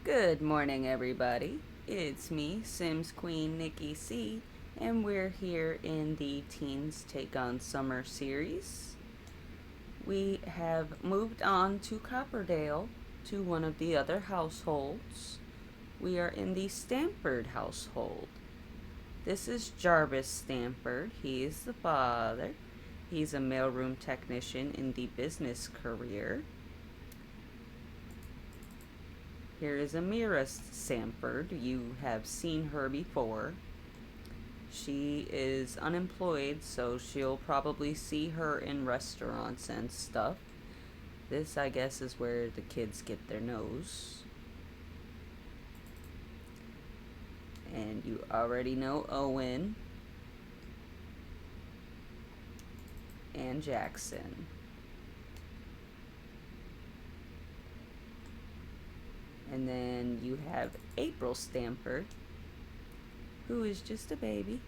Good morning, everybody. It's me, Sims Queen Nikki C, and we're here in the Teens Take on Summer series. We have moved on to Copperdale, to one of the other households. We are in the Stanford household. This is Jarvis Stanford. He is the father. He's a mailroom technician in the business career. Here is Amira Stanford. You have seen her before. She is unemployed, so she'll probably see her in restaurants and stuff. This, I guess, is where the kids get their nose. And you already know Owen and Jaxson. And then you have April Stanford, who is just a baby.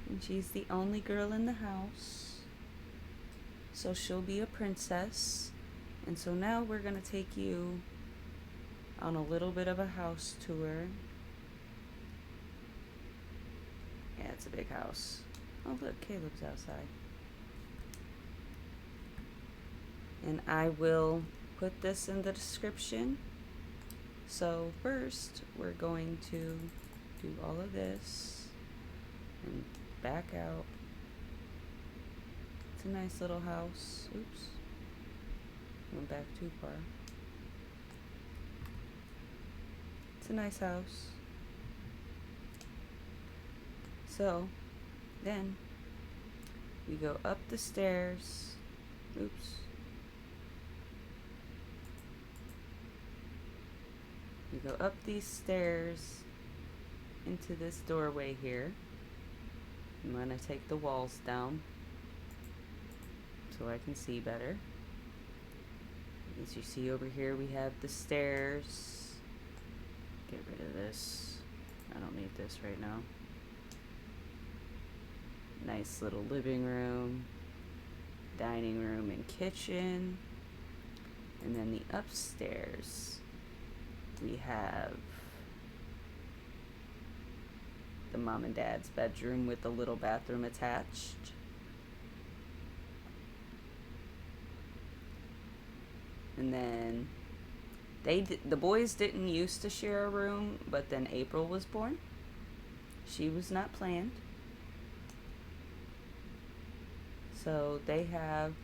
And she's the only girl in the house. So she'll be a princess. And so now we're going to take you on a little bit of a house tour. Yeah, it's a big house. Oh, look, Caleb's outside. And I will put this in the description. So first, we're going to do all of this and back out. It's a nice little house. Oops. Went back too far. It's a nice house. So, then, we go up the stairs. Oops. We go up these stairs into this doorway here. I'm going to take the walls down so I can see better. As you see over here, we have the stairs. Get rid of this. I don't need this right now. Nice little living room, dining room, and kitchen. And then the upstairs, we have the mom and dad's bedroom with a little bathroom attached. And then the boys didn't used to share a room, but then April was born. She was not planned. So they have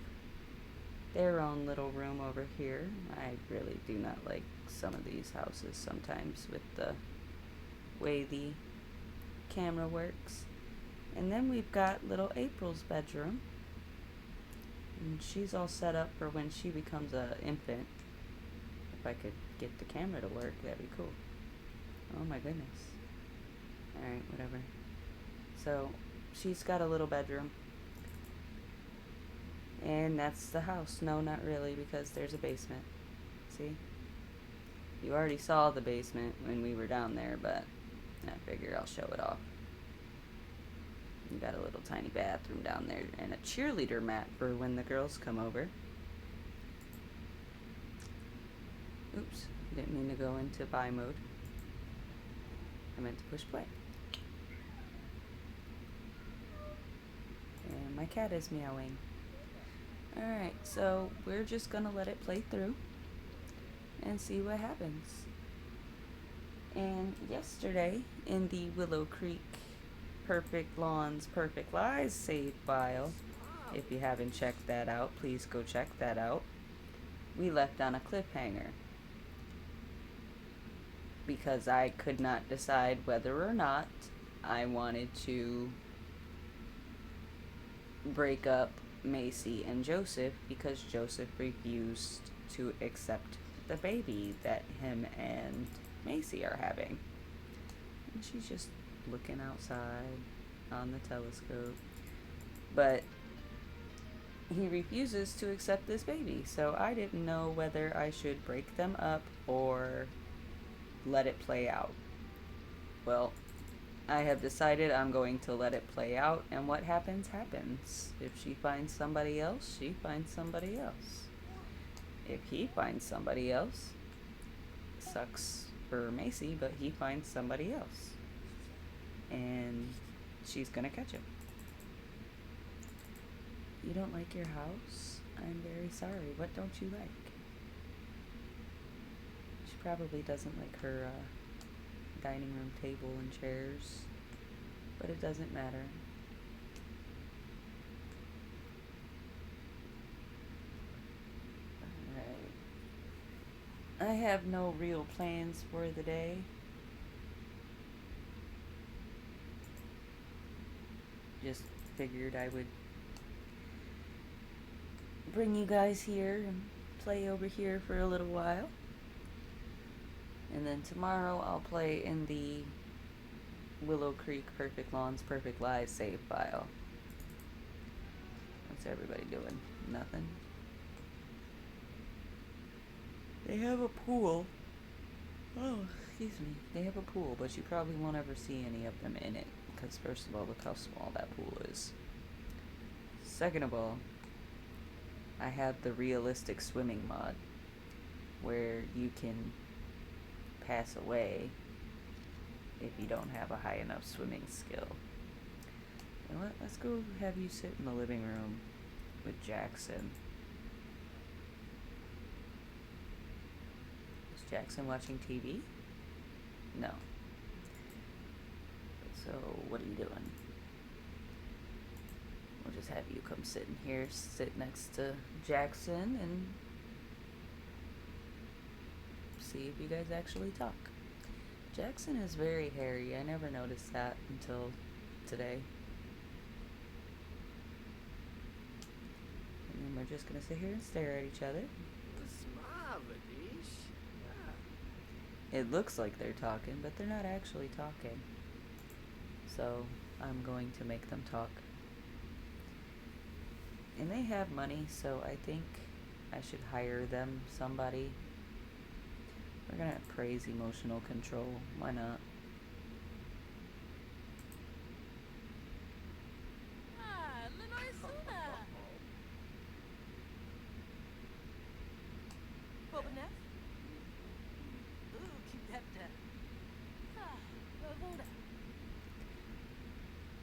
their own little room over here. I really do not like some of these houses sometimes with the way the camera works. And then we've got little April's bedroom. And she's all set up for when she becomes an infant. If I could get the camera to work, that'd be cool. Oh my goodness. Alright, whatever. So, she's got a little bedroom. And that's the house. No, not really, because there's a basement. See? You already saw the basement when we were down there, but I figure I'll show it off. You got a little tiny bathroom down there and a cheerleader mat for when the girls come over. Oops, didn't mean to go into buy mode. I meant to push play. And my cat is meowing. Alright, so we're just gonna let it play through and see what happens. And yesterday in the Willow Creek Perfect Lawns Perfect Lies save file, if you haven't checked that out, please go check that out. We left on a cliffhanger because I could not decide whether or not I wanted to break up Macy and Joseph, because Joseph refused to accept the baby that him and Macy are having. And she's just looking outside on the telescope. But he refuses to accept this baby, so I didn't know whether I should break them up or let it play out. Well, I have decided I'm going to let it play out, and what happens, happens. If she finds somebody else, she finds somebody else. If he finds somebody else, sucks for Macy, but he finds somebody else. And she's gonna catch him. You don't like your house? I'm very sorry. What don't you like? She probably doesn't like her dining room table and chairs, but it doesn't matter. Alright. I have no real plans for the day. Just figured I would bring you guys here and play over here for a little while. And then tomorrow I'll play in the Willow Creek Perfect Lawns Perfect Lives save file. What's everybody doing? Nothing? They have a pool. Oh, excuse me. They have a pool, but you probably won't ever see any of them in it. Because first of all, look how small that pool is. Second of all, I have the realistic swimming mod, where you can pass away if you don't have a high enough swimming skill. You know what? Let's go have you sit in the living room with Jaxson. Is Jaxson watching TV? No. So, what are you doing? We'll just have you come sit in here, sit next to Jaxson, and see if you guys actually talk. Jaxson is very hairy. I never noticed that until today. And then we're just gonna sit here and stare at each other. It looks like they're talking, but they're not actually talking. So I'm going to make them talk. And they have money, so I think I should hire them somebody. We're gonna praise emotional control. Why not?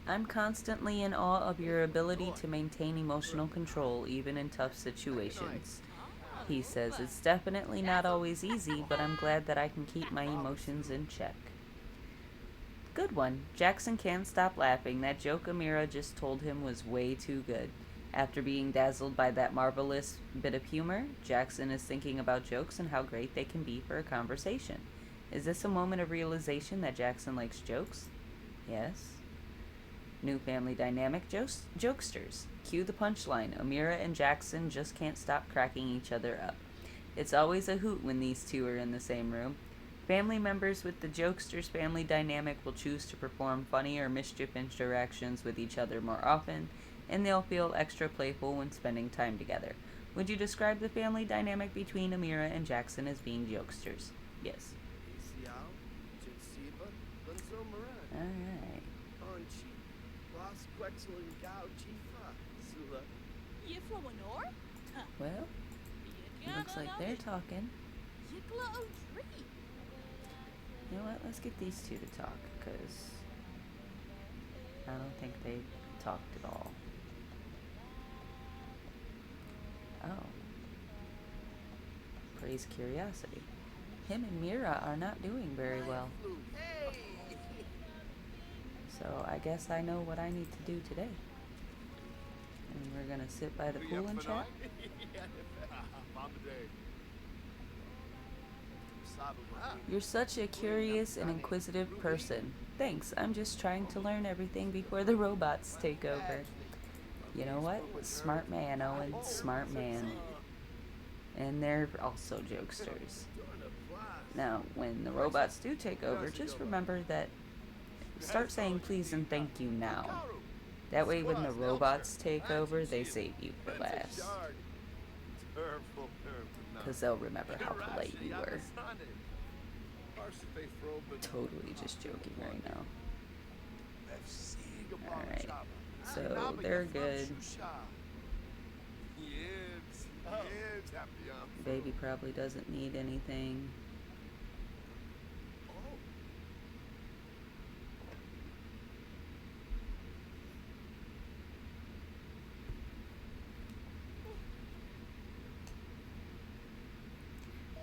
I'm constantly in awe of your ability to maintain emotional control even in tough situations. He says, it's definitely not always easy, but I'm glad that I can keep my emotions in check. Good one. Jaxson can't stop laughing. That joke Amira just told him was way too good. After being dazzled by that marvelous bit of humor, Jaxson is thinking about jokes and how great they can be for a conversation. Is this a moment of realization that Jaxson likes jokes? Yes. New family dynamic jokesters. Cue the punchline. Amira and Jaxson just can't stop cracking each other up. It's always a hoot when these two are in the same room. Family members with the jokesters family dynamic will choose to perform funny or mischief interactions with each other more often, and they'll feel extra playful when spending time together. Would you describe the family dynamic between Amira and Jaxson as being jokesters? Yes. Alright. Well, looks like they're talking. You know what? Let's get these two to talk, because I don't think they talked at all. Oh. Praise curiosity. Him and Mira are not doing very well. So I guess I know what I need to do today. And we're gonna sit by the pool and chat. You're such a curious and inquisitive person. Thanks, I'm just trying to learn everything before the robots take over. You know what? Smart man, Owen. Smart man. And they're also jokesters. Now, when the robots do take over, just remember that start saying please and thank you now. That way when the robots take over, they save you for last. Because they'll remember how polite you were. Totally just joking right now. Alright. So, they're good. Baby probably doesn't need anything.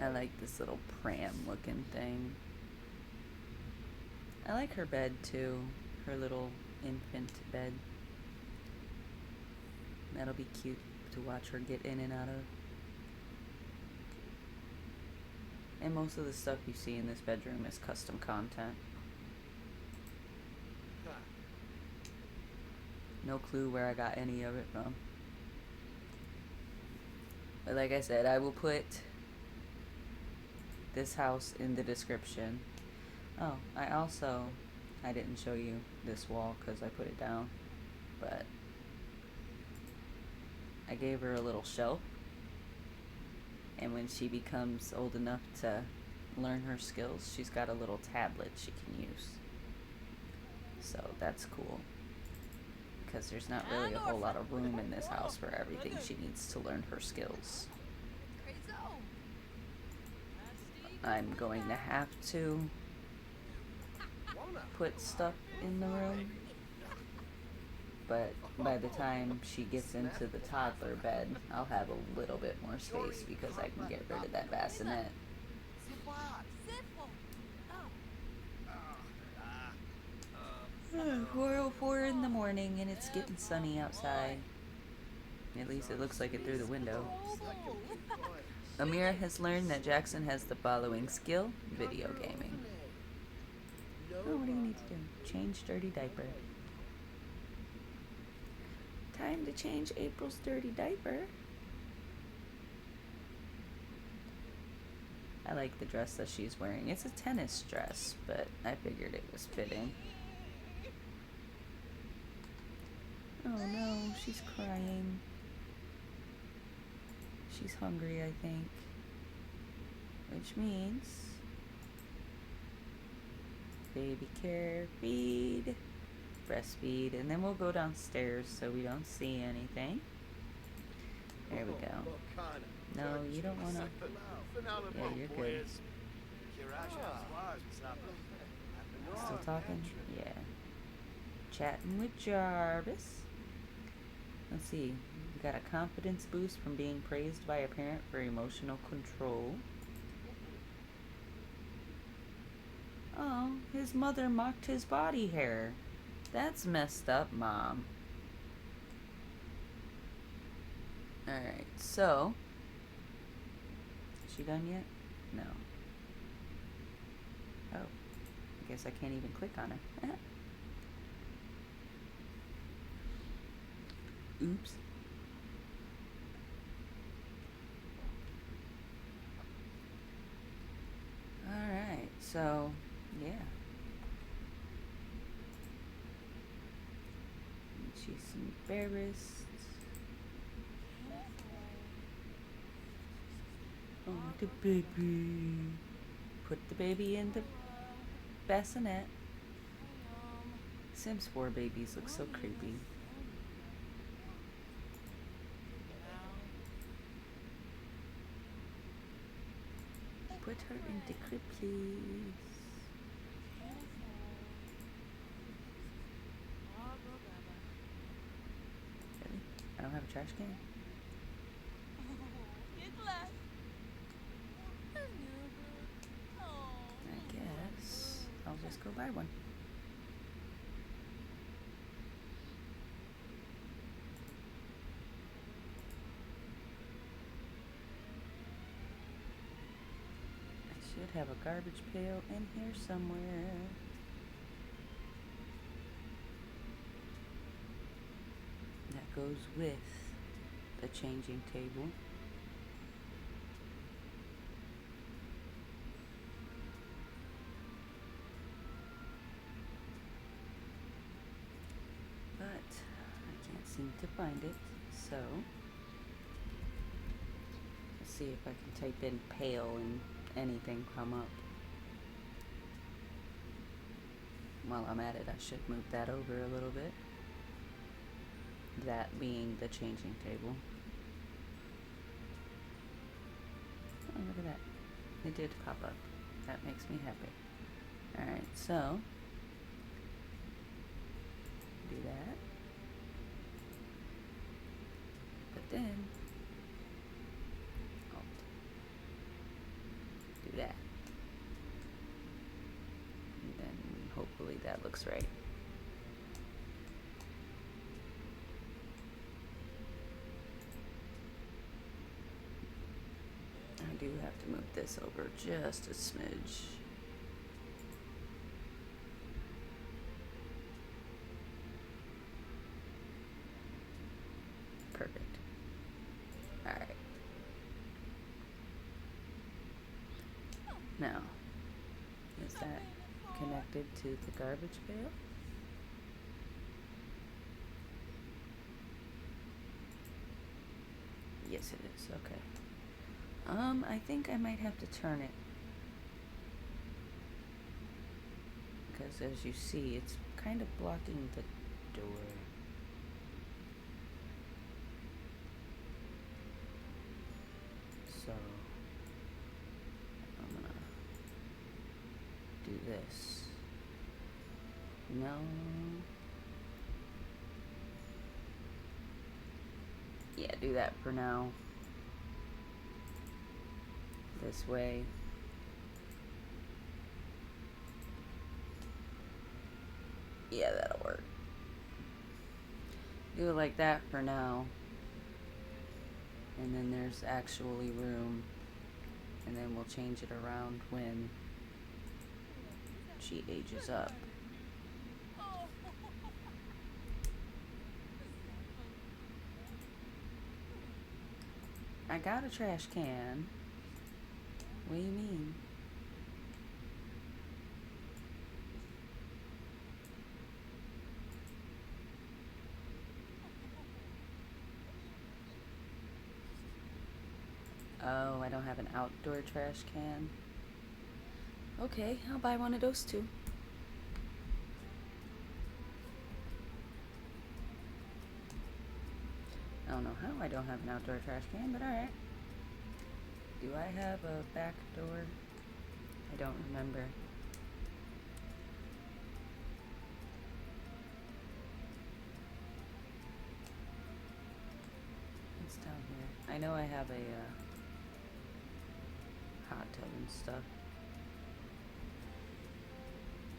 I like this little pram looking thing. I like her bed too, her little infant bed. That'll be cute to watch her get in and out of. And most of the stuff you see in this bedroom is custom content. No clue where I got any of it from. But like I said, I will put this house in the description. Oh, I didn't show you this wall because I put it down, but I gave her a little shelf, and when she becomes old enough to learn her skills, she's got a little tablet she can use. So that's cool, because there's not really a whole lot of room in this house for everything she needs to learn her skills. I'm going to have to put stuff in the room, but by the time she gets into the toddler bed, I'll have a little bit more space because I can get rid of that bassinet. It's 4:04 in the morning and it's getting sunny outside. At least it looks like it through the window. Amira has learned that Jaxson has the following skill: video gaming. Oh, what do you need to do? Change dirty diaper. Time to change April's dirty diaper. I like the dress that she's wearing. It's a tennis dress, but I figured it was fitting. Oh no, she's crying. She's hungry, I think. Which means baby care, feed, breastfeed, and then we'll go downstairs so we don't see anything. There we go. No, you don't want to. Yeah, you're good. Still talking? Yeah. Chatting with Jarvis. Let's see. We got a confidence boost from being praised by a parent for emotional control. Oh, his mother mocked his body hair. That's messed up, Mom. Alright, so. Is she done yet? No. Oh. I guess I can't even click on her. Oops. Alright, so, yeah. She's embarrassed. Oh, the baby. Put the baby in the bassinet. Sims 4 babies look so creepy. Put her in the crib, please. Really? I don't have a trash can? I guess I'll just go buy one. Should have a garbage pail in here somewhere. That goes with the changing table. But I can't seem to find it, so let's see if I can type in pail and anything come up. While I'm at it, I should move that over a little bit. That being the changing table. Oh, look at that. It did pop up. That makes me happy. Alright, so do that. But then that. And then hopefully that looks right. I do have to move this over just a smidge. Perfect. Alright. Now, is that connected to the garbage pail? Yes, it is. Okay. I think I might have to turn it. Because as you see, it's kind of blocking the door. So, I'm gonna do this. No. Yeah, do that for now. This way. Yeah, that'll work. Do it like that for now. And then there's actually room. And then we'll change it around when she ages up. I got a trash can. What do you mean? Oh, I don't have an outdoor trash can. Okay, I'll buy one of those too. I don't know how I don't have an outdoor trash can, but alright. Do I have a back door? I don't remember. It's down here. I know I have a hot tub and stuff.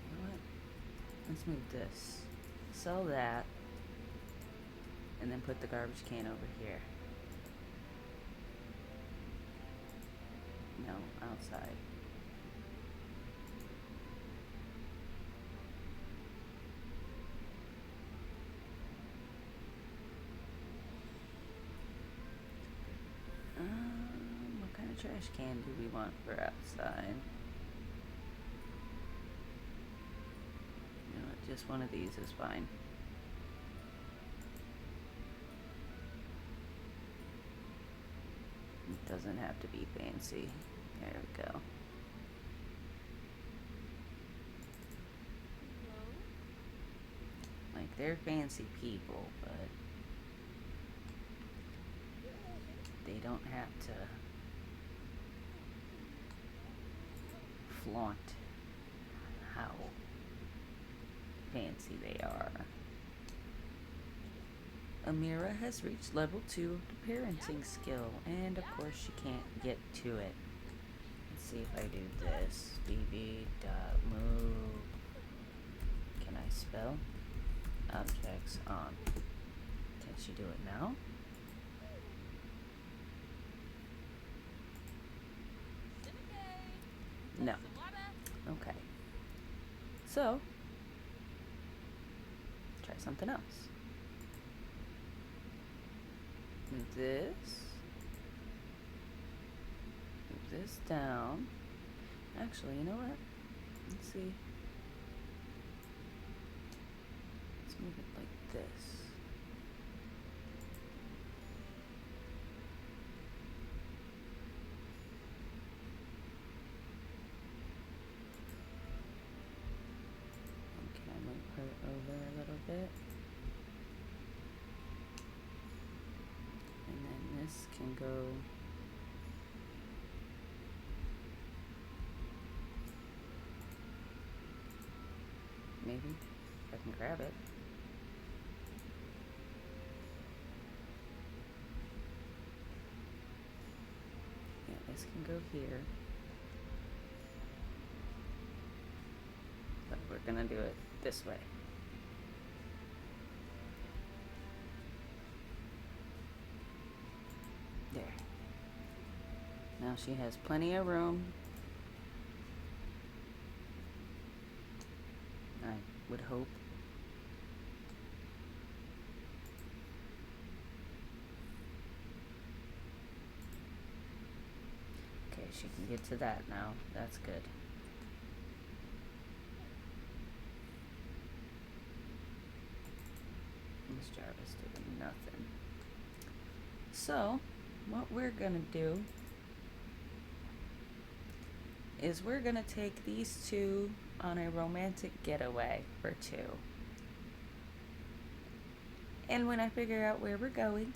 You know what? Let's move this. Sell that. And then put the garbage can over here. No, outside. What kind of trash can do we want for outside? You know what, just one of these is fine. It doesn't have to be fancy. There we go. Like, they're fancy people, but they don't have to flaunt how fancy they are. Amira has reached level 2 of the parenting skill, and of course she can't get to it. Let's see if I do this. BB.move. Can I spell? Objects on. Can she do it now? No. Okay. So, try something else. Move this. Move this down. Actually, you know what? Let's see. Let's move it like this. Okay, I'm gonna put it over a little bit. And then this can go maybe if I can grab it. Yeah, this can go here. we're gonna do it this way. There. Now she has plenty of room. I would hope. Okay, she can get to that now. That's good. Miss Jarvis doing nothing. So, what we're gonna do is we're gonna take these two on a romantic getaway for 2. And when I figure out where we're going,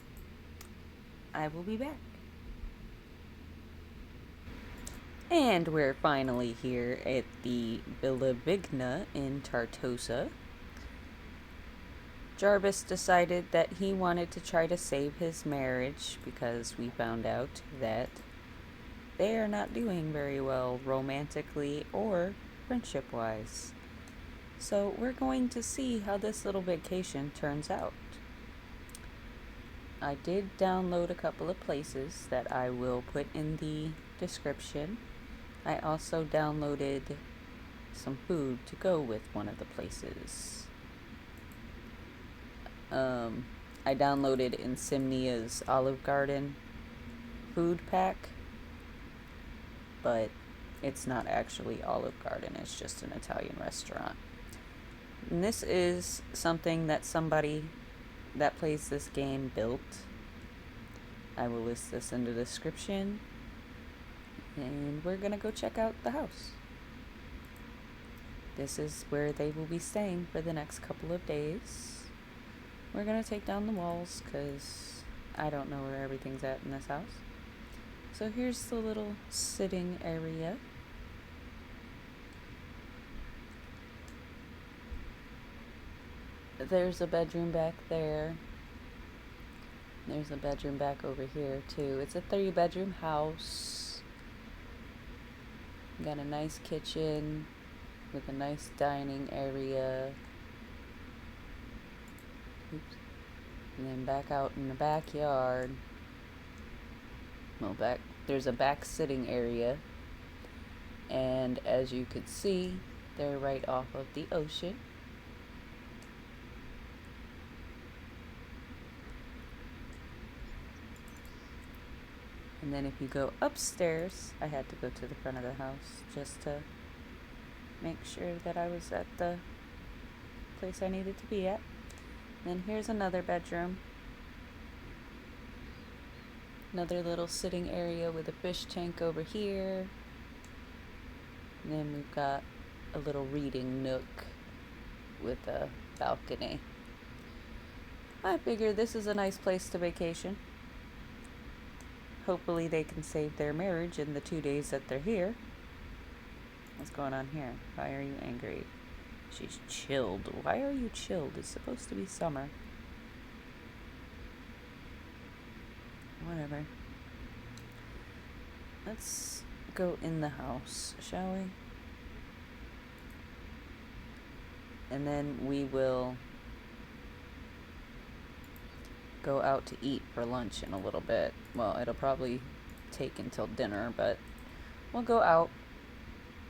I will be back. And we're finally here at the Villa Vigna in Tartosa. Jarvis decided that he wanted to try to save his marriage because we found out that they are not doing very well romantically or friendship-wise. So we're going to see how this little vacation turns out. I did download a couple of places that I will put in the description. I also downloaded some food to go with one of the places. I downloaded Insomnia's Olive Garden food pack, but it's not actually Olive Garden, it's just an Italian restaurant. And this is something that somebody that plays this game built. I will list this in the description, and we're gonna go check out the house. This is where they will be staying for the next couple of days. We're gonna take down the walls because I don't know where everything's at in this house. So here's the little sitting area. There's a bedroom back there. There's a bedroom back over here too. It's a 3-bedroom house. Got a nice kitchen with a nice dining area. Oops. And then back out in the backyard. Well, there's a back sitting area. And as you could see, they're right off of the ocean. And then if you go upstairs, I had to go to the front of the house just to make sure that I was at the place I needed to be at. Then here's another bedroom. Another little sitting area with a fish tank over here. And then we've got a little reading nook with a balcony. I figure this is a nice place to vacation. Hopefully they can save their marriage in the 2 days that they're here. What's going on here? Why are you angry? She's chilled. Why are you chilled? It's supposed to be summer. Whatever. Let's go in the house, shall we? And then we will go out to eat for lunch in a little bit. Well, it'll probably take until dinner, but we'll go out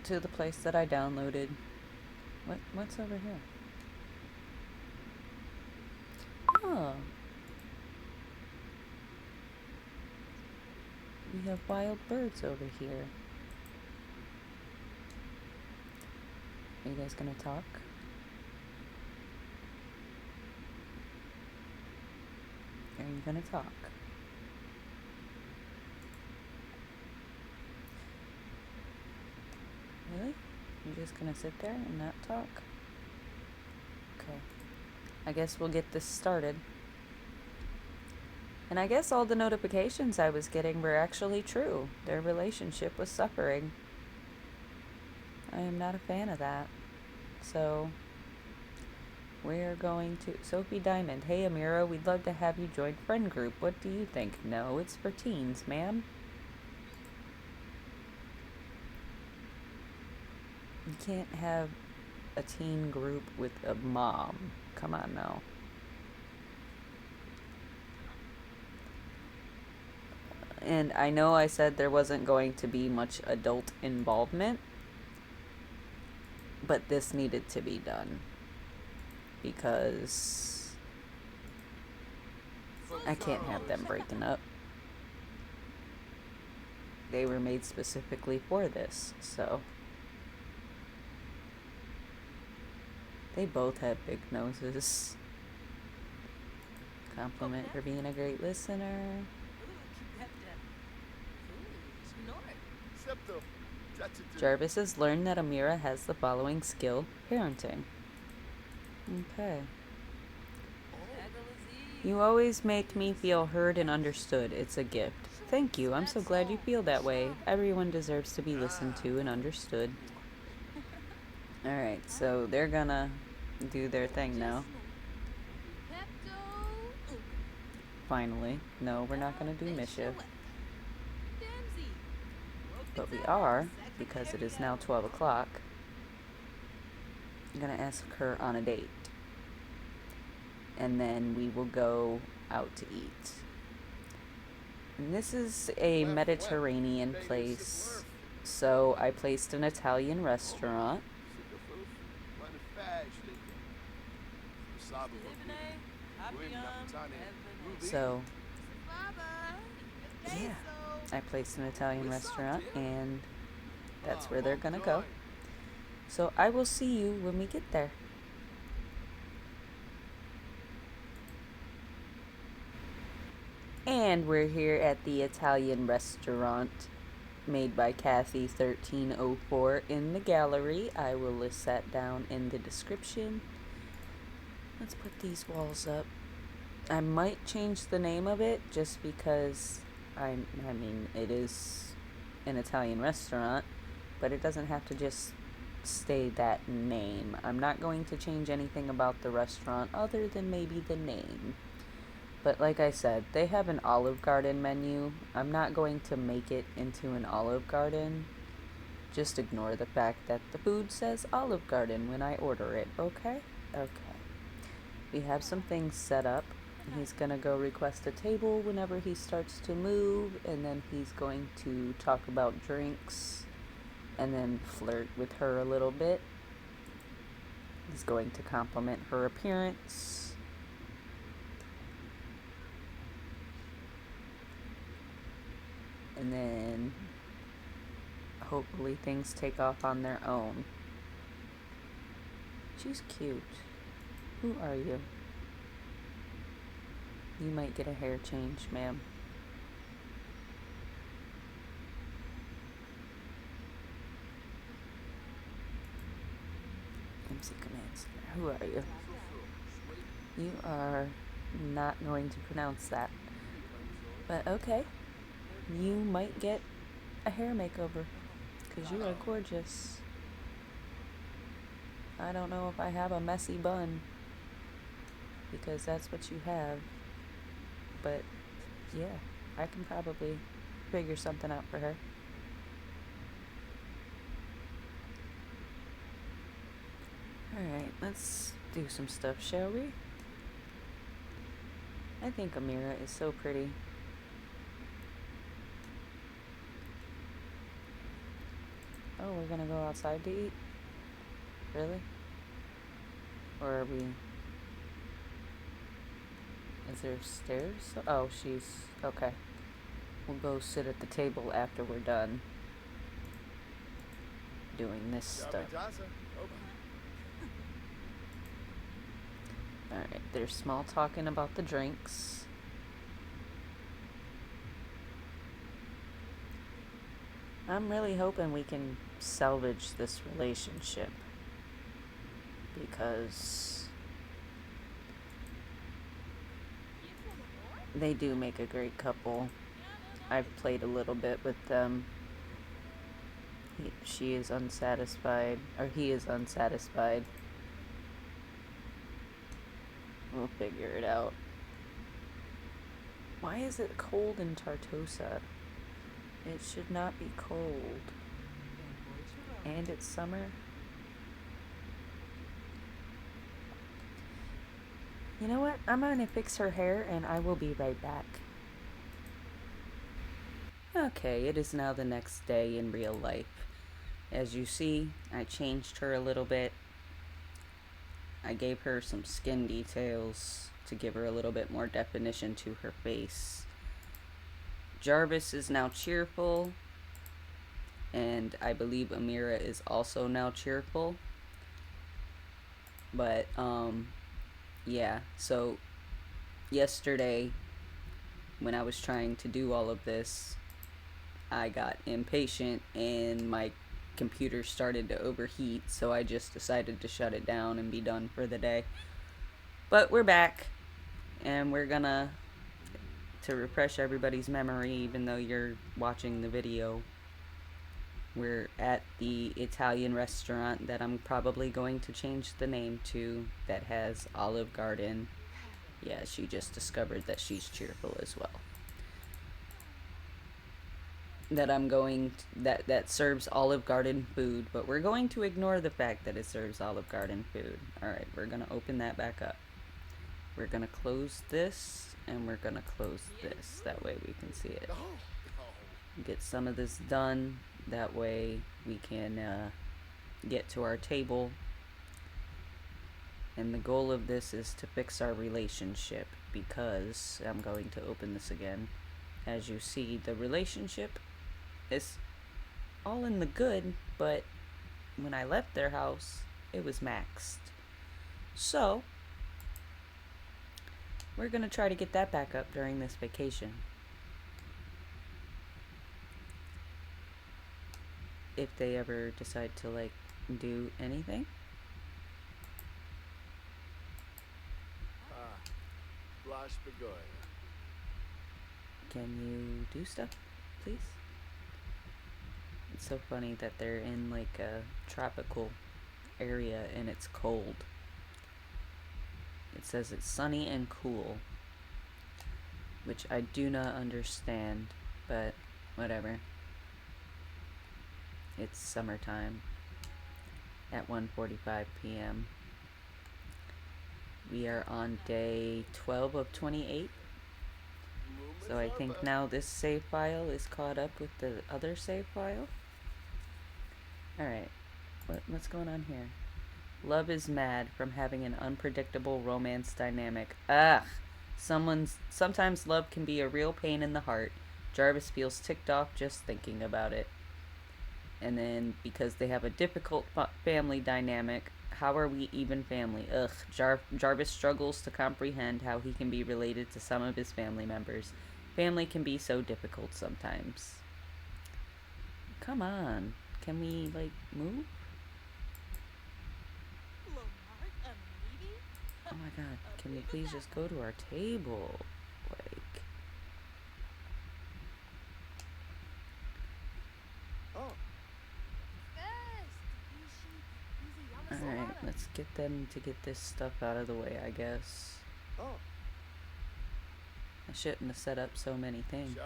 to the place that I downloaded. What's over here? Oh. We have wild birds over here. Are you guys gonna talk? Are you gonna talk? Really? You're just gonna sit there and not talk? Okay. I guess we'll get this started. And I guess all the notifications I was getting were actually true. Their relationship was suffering. I am not a fan of that. So, we're going to... Sophie Diamond. Hey, Amira, we'd love to have you join friend group. What do you think? No, it's for teens, ma'am. You can't have a teen group with a mom. Come on now. And I know I said there wasn't going to be much adult involvement, but this needed to be done because I can't have them breaking up. They were made specifically for this, so. They both have big noses. Compliment for being a great listener. Jarvis has learned that Amira has the following skill: parenting. Okay. You always make me feel heard and understood. It's a gift. Thank you. I'm so glad you feel that way. Everyone deserves to be listened to and understood. Alright, so they're gonna do their thing now. Finally. No, we're not gonna do mischief. But we are, because it is now 12 o'clock, I'm gonna ask her on a date. And then we will go out to eat. And this is a Mediterranean place. So I placed an Italian restaurant. So, yeah, I placed an Italian restaurant, and that's where they're gonna go. So I will see you when we get there. And we're here at the Italian restaurant made by Kathy 1304 in the gallery. I will list that down in the description. Let's put these walls up. I might change the name of it just because I mean it is an Italian restaurant, but it doesn't have to just stay that name. I'm not going to change anything about the restaurant other than maybe the name. But like I said, they have an Olive Garden menu. I'm not going to make it into an Olive Garden. Just ignore the fact that the food says Olive Garden when I order it, okay? Okay. We have some things set up. He's gonna go request a table whenever he starts to move, and then he's going to talk about drinks, and then flirt with her a little bit. He's going to compliment her appearance. And then hopefully things take off on their own. She's cute. Who are you? You might get a hair change, ma'am. MC commands. Who are you? You are not going to pronounce that. But okay. You might get a hair makeover, because you are gorgeous. I don't know if I have a messy bun, because that's what you have. But yeah, I can probably figure something out for her. Alright, let's do some stuff, shall we? I think Amira is so pretty. Oh, we're gonna go outside to eat? Really? Or are we... Is there stairs? Oh, she's... Okay. We'll go sit at the table after we're done doing this stuff. Alright, they're small talking about the drinks. I'm really hoping we can salvage this relationship, because they do make a great couple. I've played a little bit with them. She is unsatisfied, or he is unsatisfied. We'll figure it out. Why is it cold in Tartosa? It should not be cold. And it's summer. You know what? I'm gonna fix her hair and I will be right back. Okay, it is now the next day in real life. As you see, I changed her a little bit. I gave her some skin details to give her a little bit more definition to her face. Jarvis is now cheerful, and I believe Amira is also now cheerful. But, yeah, so yesterday, when I was trying to do all of this, I got impatient and my computer started to overheat, so I just decided to shut it down and be done for the day. But we're back, and we're gonna, to refresh everybody's memory, even though you're watching the video, we're at the Italian restaurant that I'm probably going to change the name to, that has Olive Garden. Yeah, she just discovered that she's cheerful as well. That serves Olive Garden food, but we're going to ignore the fact that it serves Olive Garden food. Alright, we're gonna open that back up. We're gonna close this, and we're gonna close this. That way we can see it. Get some of this done. That way we can get to our table. And the goal of this is to fix our relationship, because I'm going to open this again. As you see, the relationship is all in the good, but when I left their house, it was maxed. So, we're gonna try to get that back up during this vacation. If they ever decide to, like, do anything. Can you do stuff, please? It's so funny that they're in, like, a tropical area and it's cold. It says it's sunny and cool, which I do not understand, but whatever. It's summertime at 1:45 p.m. We are on day 12 of 28. So I think now this save file is caught up with the other save file. Alright, what's going on here? Love is mad from having an unpredictable romance dynamic. Ugh! Sometimes love can be a real pain in the heart. Jarvis feels ticked off just thinking about it. And then, because they have a difficult family dynamic, how are we even family? Ugh. Jarvis struggles to comprehend how he can be related to some of his family members. Family can be so difficult sometimes. Come on. Can we, like, move? Oh my god. Can we please just go to our table? Like... Alright, let's get them to get this stuff out of the way, I guess. I shouldn't have set up so many things.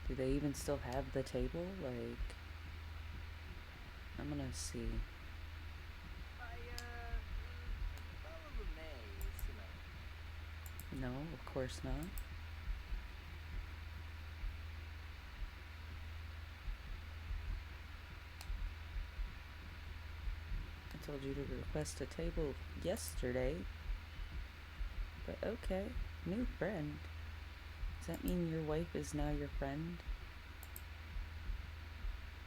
Do they even still have the table? Like, I'm gonna see. No, of course not. I told you to request a table yesterday. But okay, new friend. Does that mean your wife is now your friend?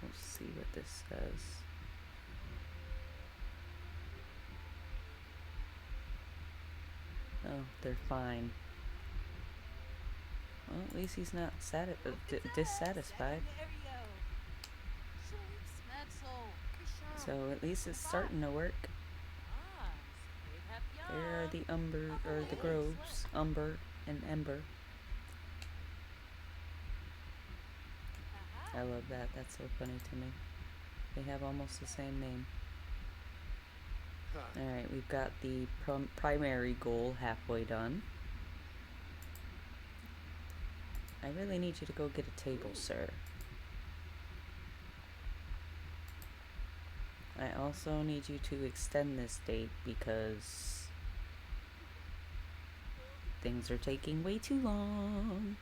We'll see what this says. Oh, they're fine. Well, at least he's not dissatisfied. So at least it's starting to work. There are the the groves, Umber and Ember. I love that. That's so funny to me. They have almost the same name. Alright, we've got the primary goal halfway done. I really need you to go get a table, sir. I also need you to extend this date because things are taking way too long.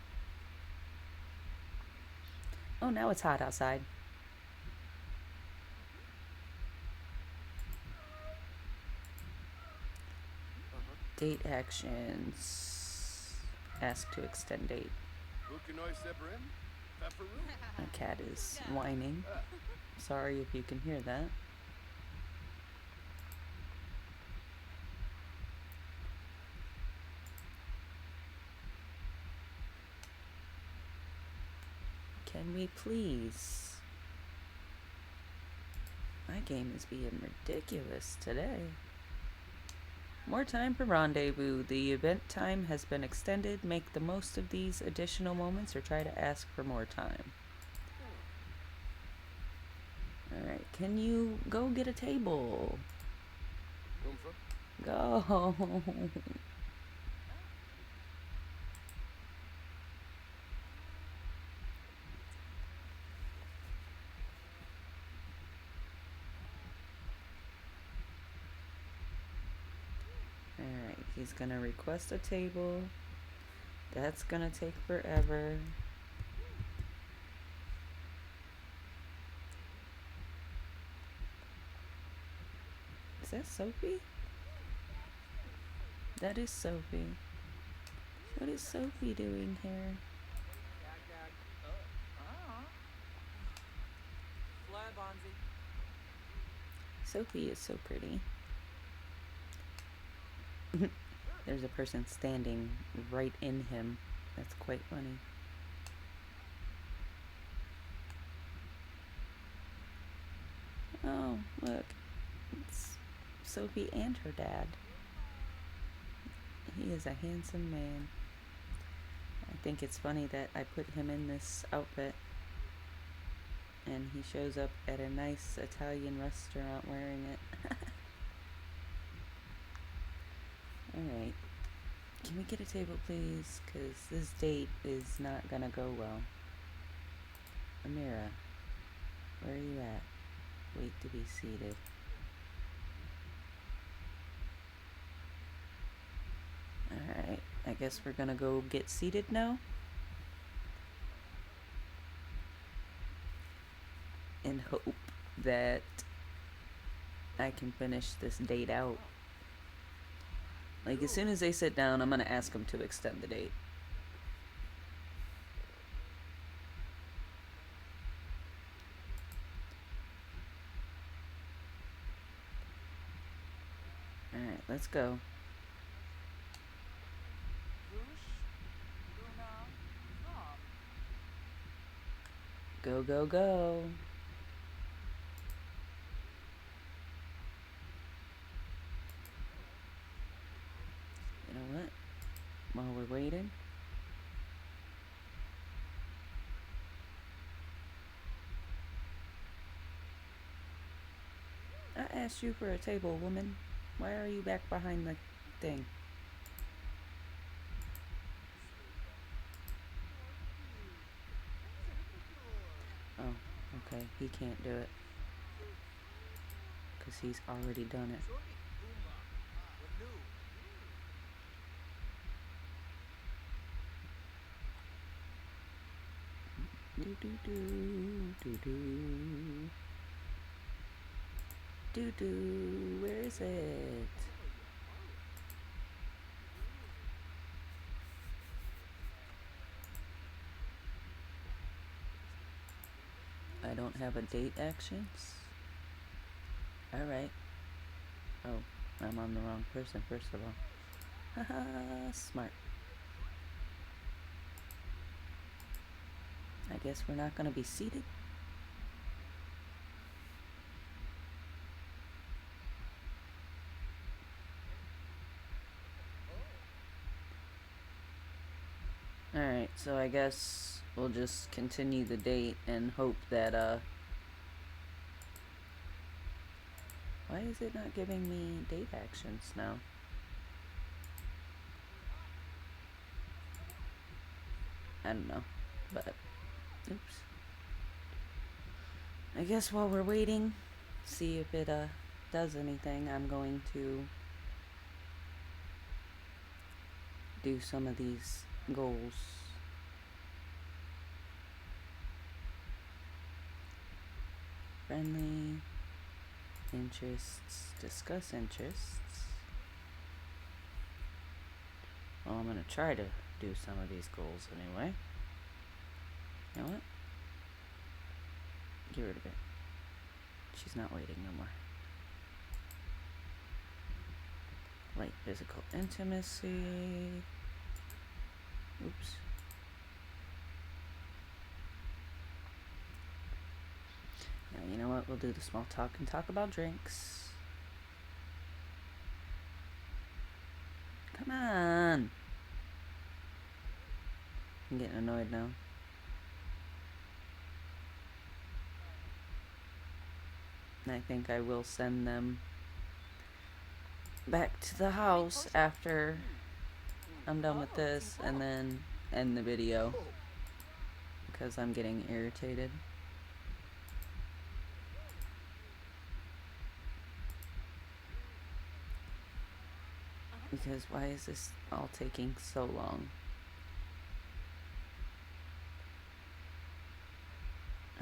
Oh, now it's hot outside. Date actions. Ask to extend date. My cat is whining. Sorry if you can hear that. Can we please? My game is being ridiculous today. More time for rendezvous. The event time has been extended. Make the most of these additional moments or try to ask for more time. Alright, can you go get a table? Go. Alright, he's gonna request a table. That's gonna take forever. Is that Sophie? That is Sophie. What is Sophie doing here? Sophie is so pretty. There's a person standing right in him. That's quite funny. Oh, look. It's Sophie and her dad. He is a handsome man. I think it's funny that I put him in this outfit and he shows up at a nice Italian restaurant wearing it. Alright. Can we get a table, please? Because this date is not gonna go well. Amira, where are you at? Wait to be seated. Alright, I guess we're gonna go get seated now. And hope that I can finish this date out. Like, as soon as they sit down, I'm gonna ask them to extend the date. Alright, let's go. Go, go, go. You know what? While we're waiting, I asked you for a table, woman. Why are you back behind the thing? Oh, okay. He can't do it. Because he's already done it. Do do do do do do do. Where is it? I don't have a date actions. Alright. Oh, I'm on the wrong person first of all. Haha, smart. I guess we're not gonna be seated. Alright, so I guess we'll just continue the date and hope that, why is it not giving me date actions now? I don't know, but, oops. I guess while we're waiting, see if it does anything, I'm going to do some of these goals. Friendly, interests, discuss interests. Well, I'm going to try to do some of these goals anyway. You know what? Get rid of it. She's not waiting no more. Light physical intimacy. Oops. Now, you know what? We'll do the small talk and talk about drinks. Come on. I'm getting annoyed now. And I think I will send them back to the house after I'm done with this and then end the video because I'm getting irritated. Because why is this all taking so long?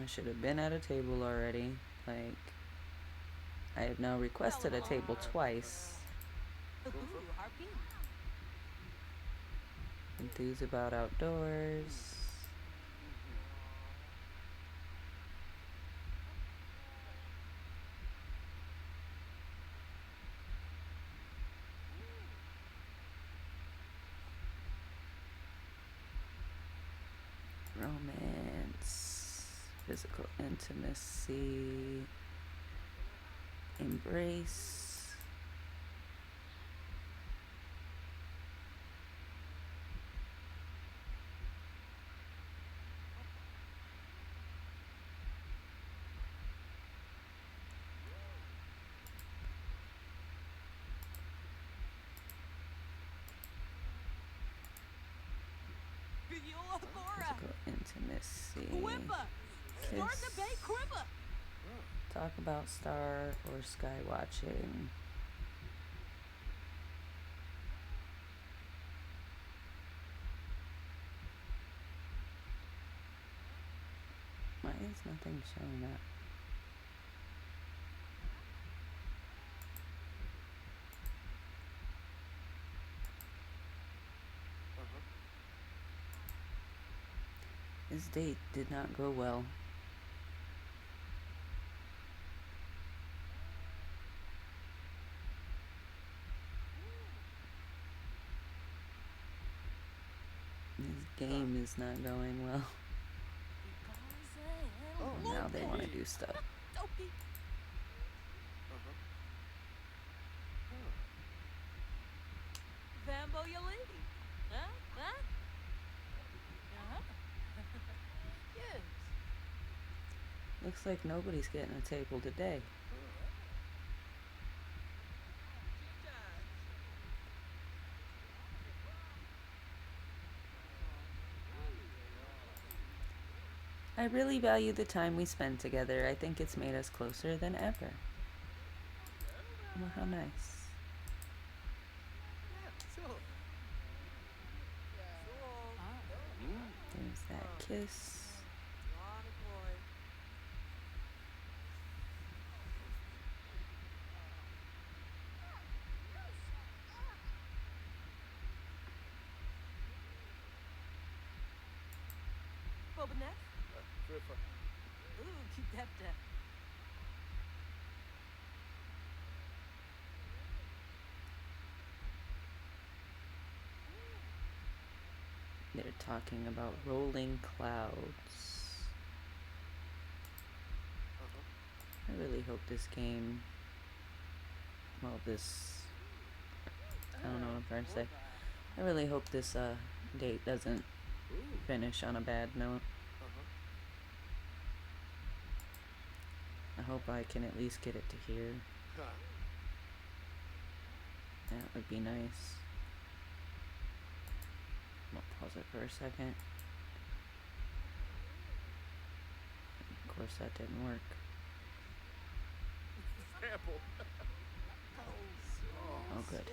I should have been at a table already. Like, I have now requested a table twice. Enthused about outdoors. Romance. Physical intimacy. Embrace. Physical intimacy. Kiss. Talk about star or sky watching. Why is nothing showing up? This date did not go well. This game is not going well. Oh, now they want to do stuff. Looks like nobody's getting a table today. I really value the time we spend together. I think it's made us closer than ever. Well, how nice. There's that kiss. They're talking about rolling clouds. I really hope this game, well, I don't know what I'm trying to say. I really hope this date doesn't finish on a bad note. I hope I can at least get it to here. That would be nice. I'll pause it for a second. Of course that didn't work. Oh, good.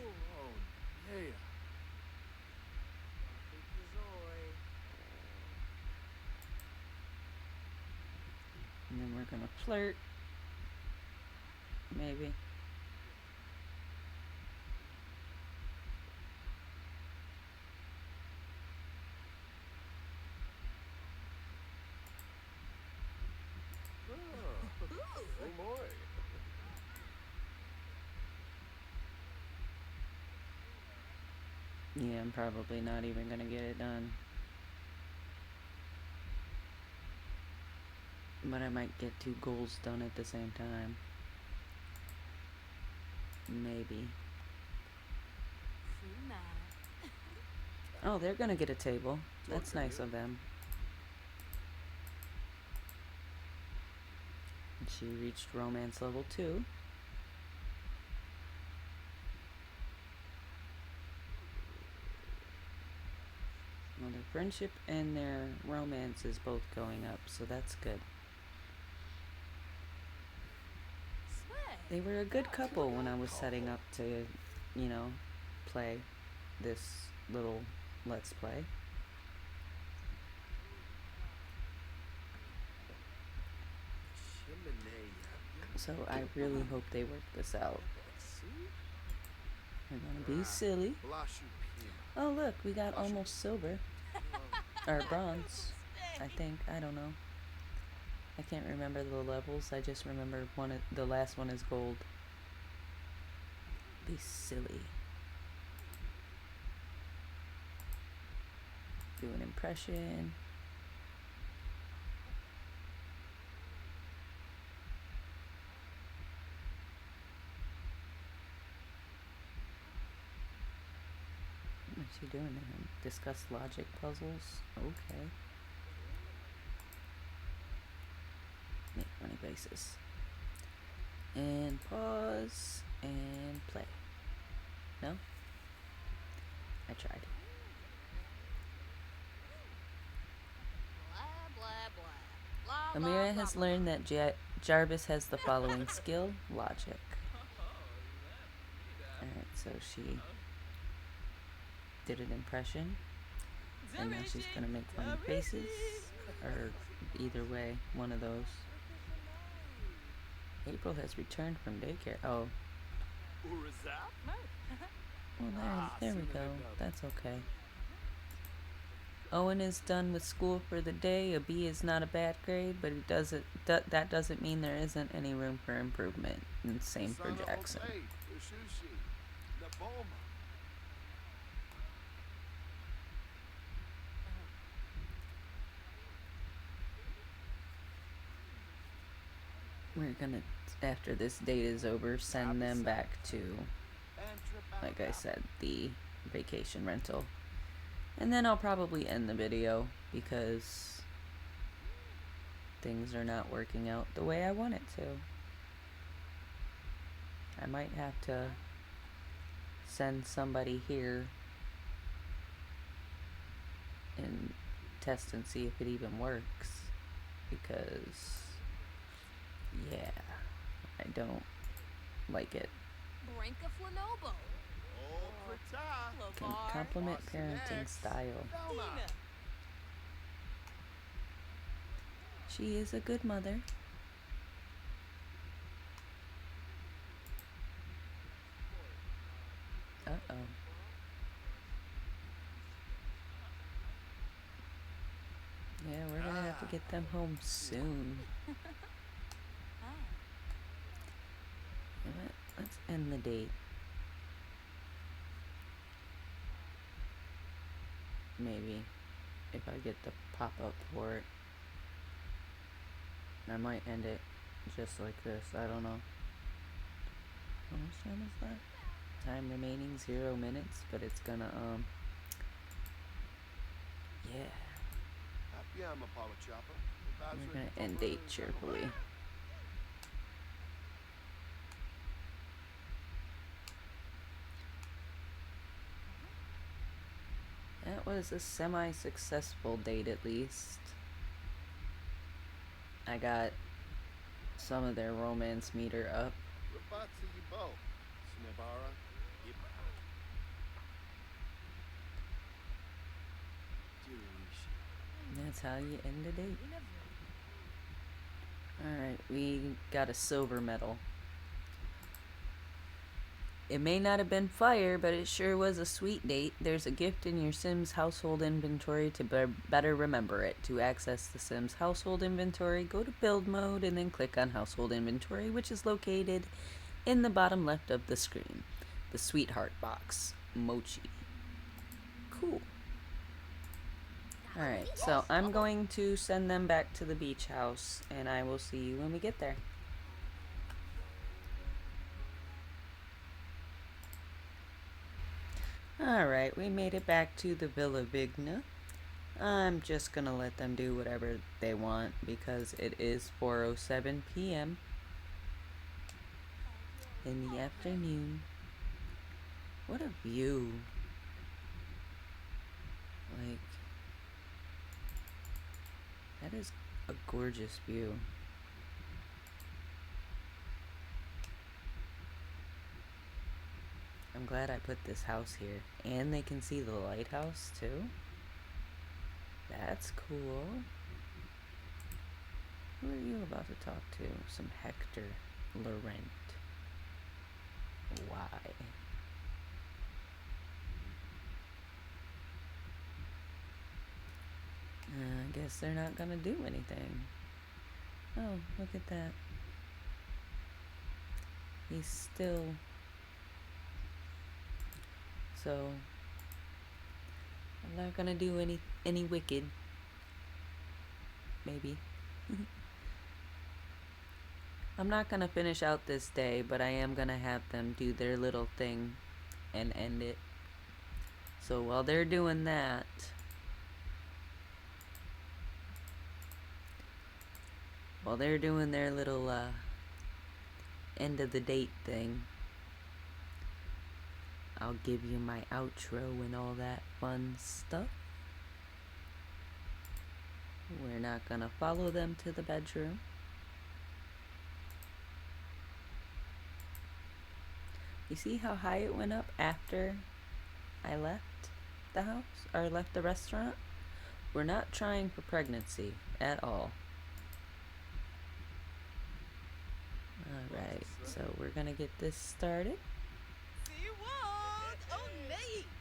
And then we're gonna flirt. Maybe. Yeah, I'm probably not even gonna get it done. But I might get 2 goals done at the same time. Maybe. Oh, they're gonna get a table. That's nice of them. She reached romance level 2. Well, their friendship and their romance is both going up, so that's good. They were a good couple when I was setting up to, you know, play this little Let's Play. So I really hope they work this out. We're gonna be silly. Oh look, we got almost silver. Or bronze, I think. I don't know. I can't remember the levels. I just remember the last one is gold. Be silly. Do an impression. What's she doing to him? Discuss logic puzzles? Okay. Make funny faces. And pause and play. No? I tried. Amira has learned that Jarvis has the following skill: logic. Alright, so she did an impression, and now she's gonna make funny faces, or either way, one of those. April has returned from daycare. Oh. Well, there we go. That's okay. Owen is done with school for the day. A B is not a bad grade, but that doesn't mean there isn't any room for improvement. And same for Jaxson. We're gonna, after this date is over, send them back to, like I said, the vacation rental. And then I'll probably end the video because things are not working out the way I want it to. I might have to send somebody here and test and see if it even works, because yeah, I don't like it. Can compliment parenting style. She is a good mother. Uh-oh. Yeah, we're gonna have to get them home soon. Let's end the date. Maybe. If I get the pop-up for it. I might end it just like this. I don't know. How much time is left? Time remaining 0 minutes, but it's gonna, yeah. We're gonna end date cheerfully. That was a semi-successful date, at least. I got some of their romance meter up, That's how you end a date. Alright, we got a silver medal. It may not have been fire, but it sure was a sweet date. There's a gift in your Sims household inventory to better remember it. To access the Sims household inventory, go to build mode and then click on household inventory, which is located in the bottom left of the screen. The sweetheart box. Mochi. Cool. Alright, so I'm going to send them back to the beach house, and I will see you when we get there. Alright, we made it back to the Villa Vigna. I'm just gonna let them do whatever they want because it is 4:07 p.m. in the afternoon. What a view. Like, that is a gorgeous view. I'm glad I put this house here. And they can see the lighthouse too. That's cool. Who are you about to talk to? Some Hector Laurent. Why? I guess they're not gonna do anything. Oh, look at that. He's still... So, I'm not gonna do any wicked. Maybe. I'm not gonna finish out this day, but I am gonna have them do their little thing and end it. So while they're doing that, while they're doing their little end of the date thing, I'll give you my outro and all that fun stuff. We're not gonna follow them to the bedroom. You see how high it went up after I left the house, or left the restaurant? We're not trying for pregnancy at all. Alright, so we're gonna get this started.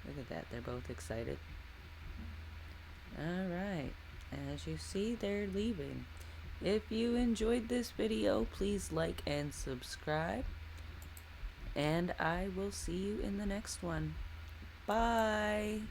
Look at that, they're both excited. Alright, as you see, they're leaving. If you enjoyed this video, please like and subscribe. And I will see you in the next one. Bye!